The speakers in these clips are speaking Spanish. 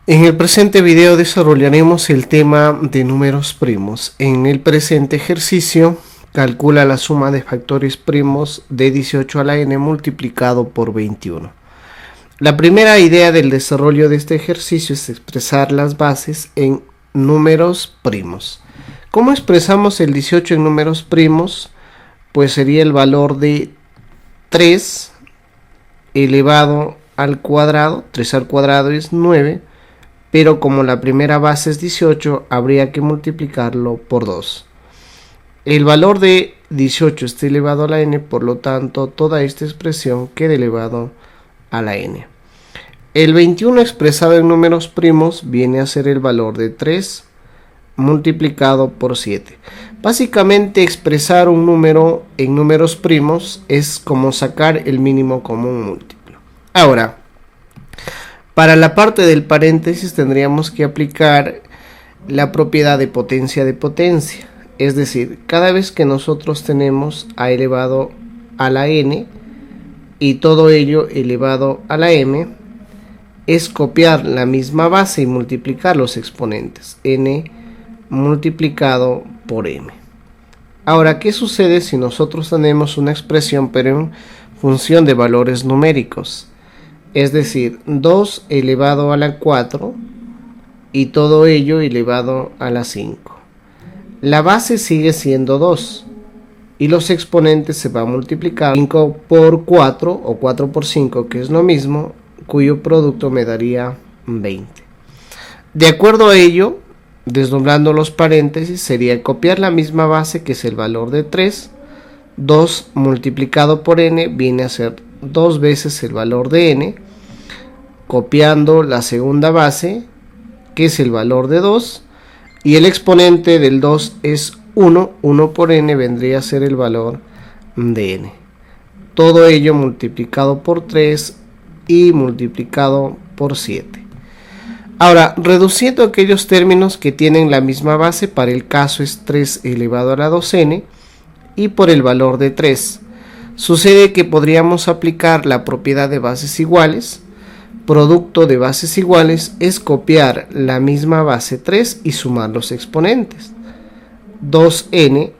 En el presente video desarrollaremos el tema de números primos. En el presente ejercicio, calcula la suma de factores primos de 18 a la n multiplicado por 21. La primera idea del desarrollo de este ejercicio es expresar las bases en números primos. ¿Cómo expresamos el 18 en números primos? Pues sería el valor de 3 elevado al cuadrado. 3 al cuadrado es 9. Pero como la primera base es 18, habría que multiplicarlo por 2. El valor de 18 está elevado a la n, por lo tanto, toda esta expresión queda elevado a la n. El 21 expresado en números primos viene a ser el valor de 3 multiplicado por 7. Básicamente, expresar un número en números primos es como sacar el mínimo común múltiplo. Ahora, para la parte del paréntesis tendríamos que aplicar la propiedad de potencia. Es decir, cada vez que nosotros tenemos a elevado a la n y todo ello elevado a la m, es copiar la misma base y multiplicar los exponentes. N multiplicado por m. Ahora, ¿qué sucede si nosotros tenemos una expresión pero en función de valores numéricos? Es decir, 2 elevado a la 4 y todo ello elevado a la 5. La base sigue siendo 2 y los exponentes se van a multiplicar 5 por 4 o 4 por 5, que es lo mismo, cuyo producto me daría 20. De acuerdo a ello, desdoblando los paréntesis, sería copiar la misma base, que es el valor de 3. 2 multiplicado por n viene a ser 2 veces el valor de n, copiando la segunda base, que es el valor de 2, y el exponente del 2 es 1, 1 por n vendría a ser el valor de n. Todo ello multiplicado por 3 y multiplicado por 7. Ahora, reduciendo aquellos términos que tienen la misma base, para el caso es 3 elevado a la 2n, y por el valor de 3. Sucede que podríamos aplicar la propiedad de bases iguales. Producto de bases iguales es copiar la misma base 3 y sumar los exponentes. 2n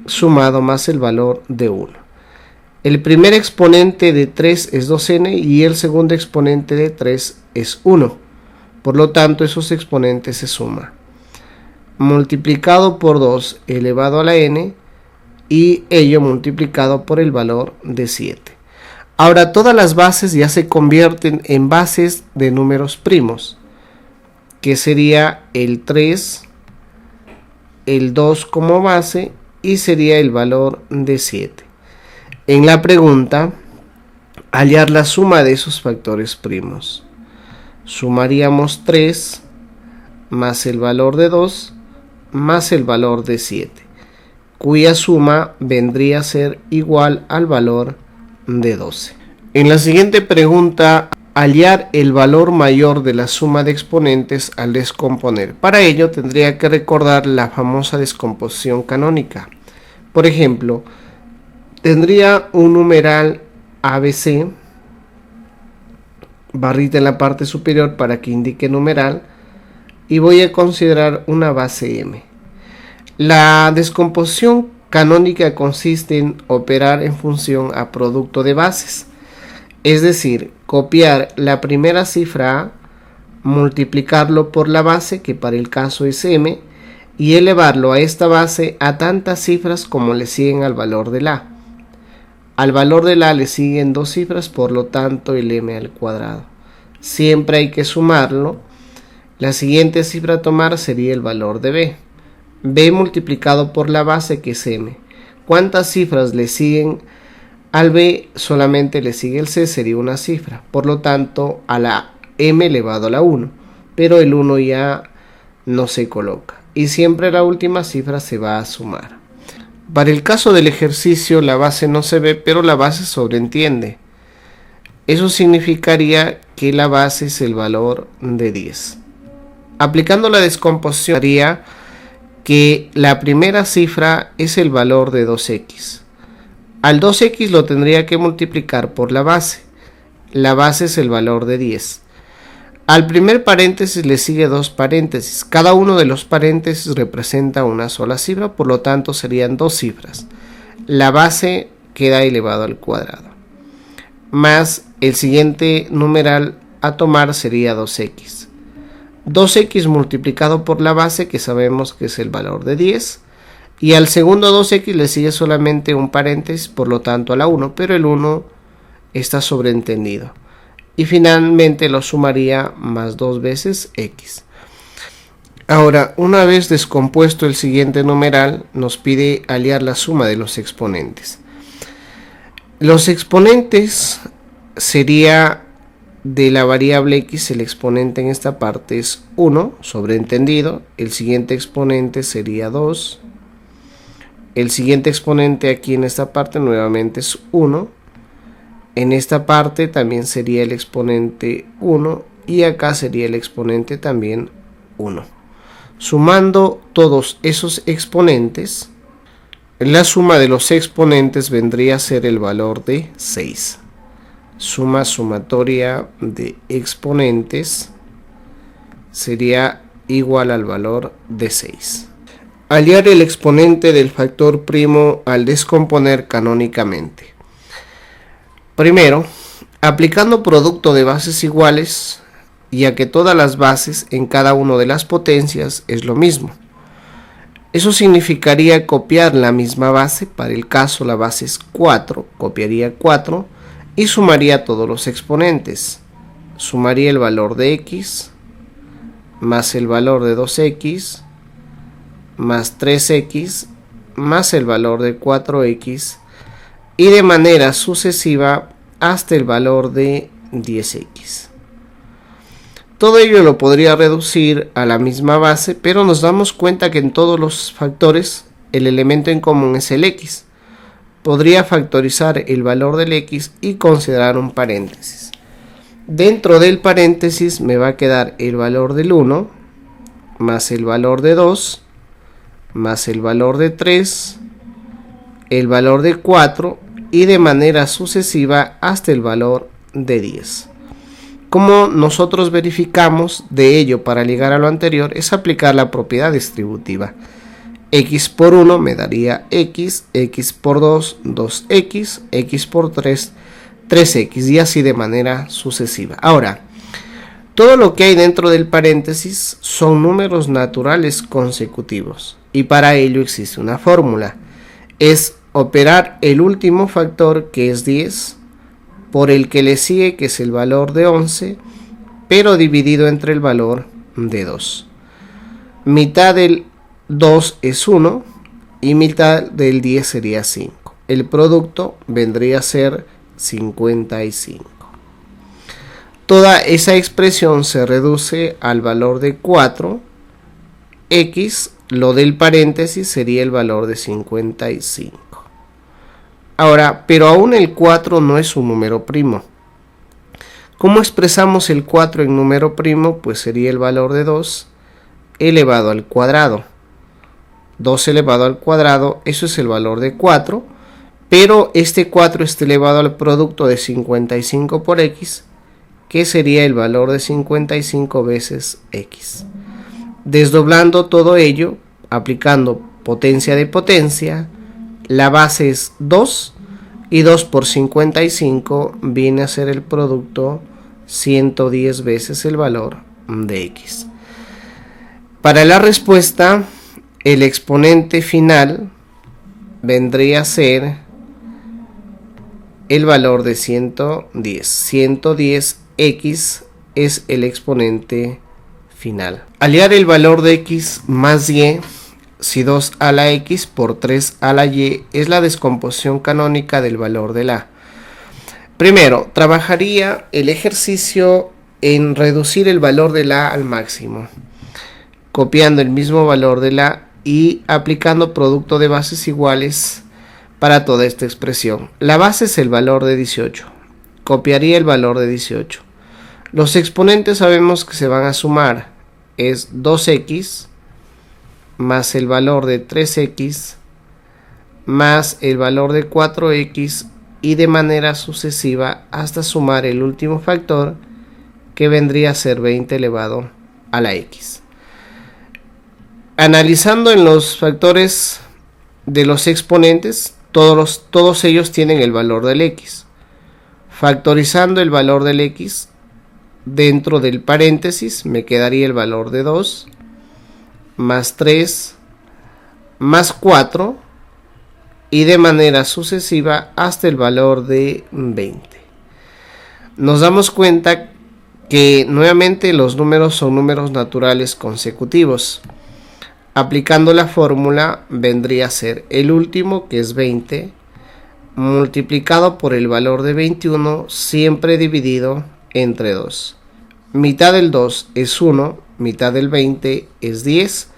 sumado más el valor de 1. El primer exponente de 3 es 2n y el segundo exponente de 3 es 1. Por lo tanto, esos exponentes se suman. Multiplicado por 2 elevado a la n y ello multiplicado por el valor de 7. Ahora todas las bases ya se convierten en bases de números primos, que sería el 3, el 2 como base y sería el valor de 7. En la pregunta, hallar la suma de esos factores primos. Sumaríamos 3 más el valor de 2 más el valor de 7. Cuya suma vendría a ser igual al valor de 12. En la siguiente pregunta, hallar el valor mayor de la suma de exponentes al descomponer. Para ello tendría que recordar la famosa descomposición canónica. Por ejemplo, tendría un numeral ABC, barrita en la parte superior para que indique numeral, y voy a considerar una base m. La descomposición canónica consiste en operar en función a producto de bases, es decir, copiar la primera cifra a, multiplicarlo por la base, que para el caso es m, y elevarlo a esta base a tantas cifras como le siguen al valor de la. Al valor de la le siguen 2 cifras, por lo tanto el m al cuadrado. Siempre hay que sumarlo. La siguiente cifra a tomar sería el valor de b. b multiplicado por la base, que es m. ¿Cuántas cifras le siguen al b? Solamente le sigue el c, sería una cifra. Por lo tanto, a la m elevado a la 1. Pero el 1 ya no se coloca. Y siempre la última cifra se va a sumar. Para el caso del ejercicio, la base no se ve, pero la base sobreentiende. Eso significaría que la base es el valor de 10. Aplicando la descomposición, haría que la primera cifra es el valor de 2x. Al 2x lo tendría que multiplicar por la base. La base es el valor de 10. Al primer paréntesis le sigue dos paréntesis. Cada uno de los paréntesis representa una sola cifra, por lo tanto serían dos cifras. La base queda elevado al cuadrado. Más el siguiente numeral a tomar sería 2x. 2x multiplicado por la base, que sabemos que es el valor de 10. Y al segundo 2x le sigue solamente un paréntesis, por lo tanto a la 1, pero el 1 está sobreentendido. Y finalmente lo sumaría más 2 veces x. Ahora, una vez descompuesto el siguiente numeral, nos pide hallar la suma de los exponentes. Los exponentes sería de la variable x, el exponente en esta parte es 1, sobreentendido. El siguiente exponente sería 2. El siguiente exponente aquí en esta parte nuevamente es 1. En esta parte también sería el exponente 1 y acá sería el exponente también 1. Sumando todos esos exponentes, la suma de los exponentes vendría a ser el valor de 6. Suma sumatoria de exponentes sería igual al valor de 6. Hallar el exponente del factor primo al descomponer canónicamente. Primero, aplicando producto de bases iguales, ya que todas las bases en cada una de las potencias es lo mismo. Eso significaría copiar la misma base. Para el caso la base es 4, copiaría 4 y sumaría todos los exponentes. Sumaría el valor de x más el valor de 2x más 3x más el valor de 4x y de manera sucesiva hasta el valor de 10x. Todo ello lo podría reducir a la misma base, pero nos damos cuenta que en todos los factores el elemento en común es el x. Podría factorizar el valor del x y considerar un paréntesis. Dentro del paréntesis me va a quedar el valor del 1 más el valor de 2 más el valor de 3, el valor de 4 y de manera sucesiva hasta el valor de 10. Como nosotros verificamos de ello para llegar a lo anterior es aplicar la propiedad distributiva. X por 1 me daría x, x por 2, 2x, x por 3, 3x y así de manera sucesiva. Ahora, todo lo que hay dentro del paréntesis son números naturales consecutivos y para ello existe una fórmula. Es operar el último factor, que es 10, por el que le sigue, que es el valor de 11, pero dividido entre el valor de 2. Mitad del 2 es 1 y mitad del 10 sería 5. El producto vendría a ser 55. Toda esa expresión se reduce al valor de 4. X, lo del paréntesis, sería el valor de 55. Ahora, pero aún el 4 no es un número primo. ¿Cómo expresamos el 4 en número primo? Pues sería el valor de 2 elevado al cuadrado. 2 elevado al cuadrado, eso es el valor de 4, pero este 4 está elevado al producto de 55 por x, que sería el valor de 55 veces x. Desdoblando todo ello, aplicando potencia de potencia, la base es 2 y 2 por 55 viene a ser el producto 110 veces el valor de x. Para la respuesta, el exponente final vendría a ser el valor de 110. 110x es el exponente final. Hallar el valor de x más y, si 2 a la x por 3 a la y es la descomposición canónica del valor de la. Primero, trabajaría el ejercicio en reducir el valor de la al máximo, copiando el mismo valor de la y aplicando producto de bases iguales para toda esta expresión. La base es el valor de 18. Copiaría el valor de 18. Los exponentes sabemos que se van a sumar. Es 2x más el valor de 3x más el valor de 4x y de manera sucesiva hasta sumar el último factor, que vendría a ser 20 elevado a la x. Analizando en los factores de los exponentes, todos ellos tienen el valor del x. Factorizando el valor del x dentro del paréntesis, me quedaría el valor de 2 más 3 más 4 y de manera sucesiva hasta el valor de 20. Nos damos cuenta que nuevamente los números son números naturales consecutivos. Aplicando la fórmula vendría a ser el último, que es 20, multiplicado por el valor de 21, siempre dividido entre 2. Mitad del 2 es 1, mitad del 20 es 10.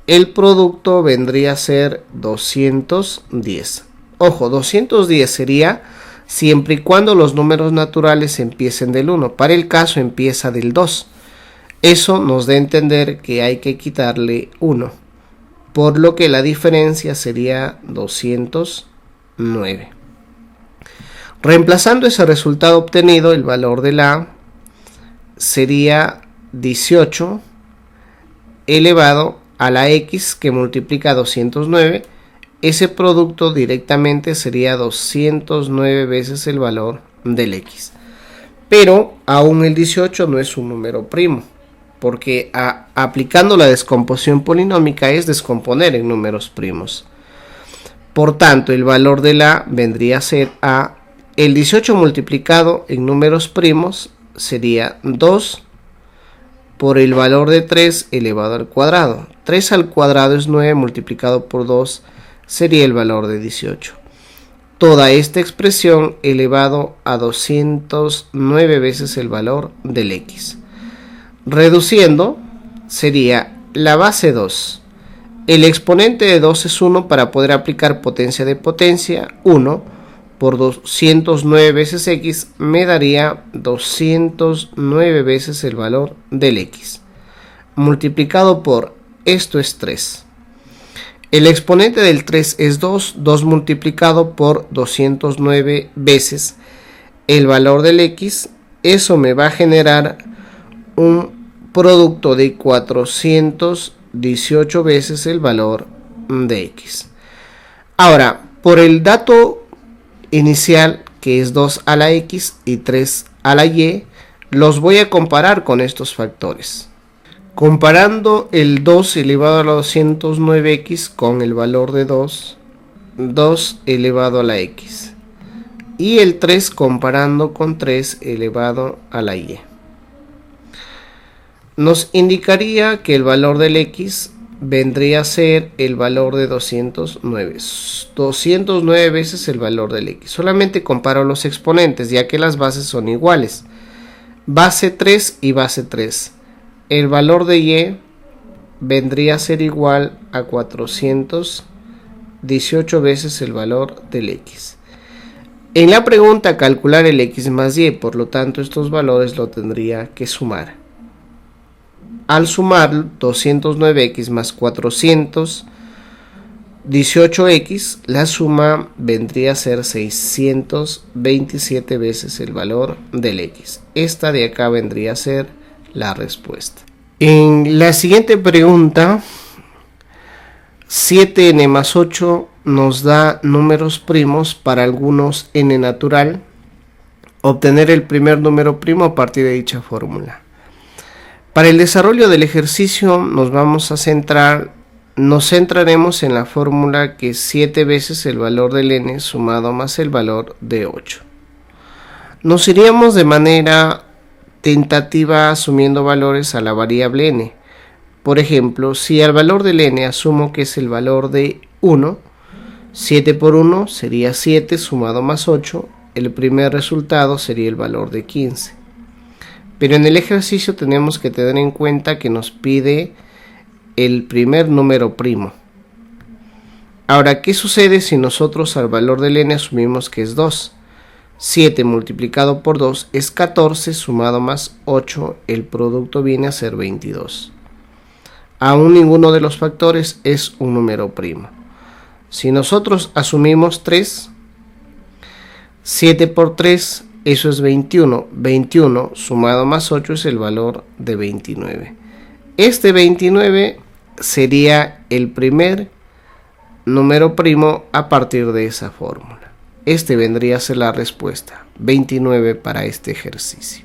El producto vendría a ser 210. Ojo, 210 sería siempre y cuando los números naturales empiecen del 1. Para el caso empieza del 2. Eso nos da a entender que hay que quitarle 1, por lo que la diferencia sería 209. Reemplazando ese resultado obtenido, el valor de la A sería 18 elevado a la x, que multiplica 209. Ese producto directamente sería 209 veces el valor del x. Pero aún el 18 no es un número primo, porque aplicando la descomposición polinómica es descomponer en números primos. Por tanto, el valor de la A vendría a ser A. El 18 multiplicado en números primos sería 2 por el valor de 3 elevado al cuadrado. 3 al cuadrado es 9, multiplicado por 2 sería el valor de 18. Toda esta expresión elevado a 209 veces el valor del x. Reduciendo, sería la base 2. El exponente de 2 es 1. Para poder aplicar potencia de potencia, 1 por 209 veces x me daría 209 veces el valor del x. Multiplicado por, esto es 3. El exponente del 3 es 2. 2 multiplicado por 209 veces el valor del x. Eso me va a generar un producto de 418 veces el valor de x. Ahora, por el dato inicial, que es 2 a la x y 3 a la y, los voy a comparar con estos factores. Comparando el 2 elevado a la 209x con el valor de 2 elevado a la x. Y el 3 comparando con 3 elevado a la y. Nos indicaría que el valor del x vendría a ser el valor de 209. 209 veces el valor del x. Solamente comparo los exponentes, ya que las bases son iguales. Base 3 y base 3. El valor de y vendría a ser igual a 418 veces el valor del x. En la pregunta calcular el x más y, por lo tanto estos valores lo tendría que sumar. Al sumar 209x más 418x, la suma vendría a ser 627 veces el valor del x. Esta de acá vendría a ser la respuesta. En la siguiente pregunta, 7n más 8 nos da números primos para algunos n natural. Obtener el primer número primo a partir de dicha fórmula. Para el desarrollo del ejercicio nos centraremos en la fórmula que es 7 veces el valor del n sumado más el valor de 8. Nos iríamos de manera tentativa asumiendo valores a la variable n. Por ejemplo, si al valor del n asumo que es el valor de 1, 7 por 1 sería 7 sumado más 8, el primer resultado sería el valor de 15. Pero en el ejercicio tenemos que tener en cuenta que nos pide el primer número primo. Ahora, ¿qué sucede si nosotros al valor del n asumimos que es 2? 7 multiplicado por 2 es 14, sumado más 8, el producto viene a ser 22. Aún ninguno de los factores es un número primo. Si nosotros asumimos 3, 7 por 3 Eso es 21. 21 sumado más 8 es el valor de 29. Este 29 sería el primer número primo a partir de esa fórmula. Este vendría a ser la respuesta, 29 para este ejercicio.